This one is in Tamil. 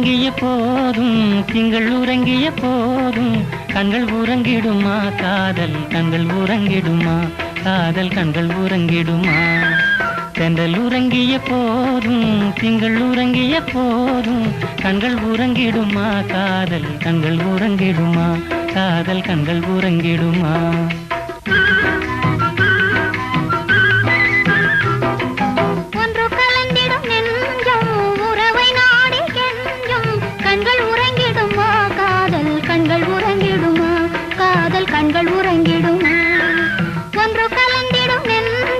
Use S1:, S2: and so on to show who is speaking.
S1: உறங்கிய போதும் திங்கள் உறங்கிய போதும் கண்கள் உறங்கிடுமா காதல் கண்கள் உறங்கிடுமா காதல் கண்கள் உறங்கிடுமா தென்றல் உறங்கிய போதும் திங்கள் உறங்கிய போதும் கண்கள் உறங்கிடுமா காதல் கண்கள் உறங்கிடுமா காதல் கண்கள் உறங்கிடுமா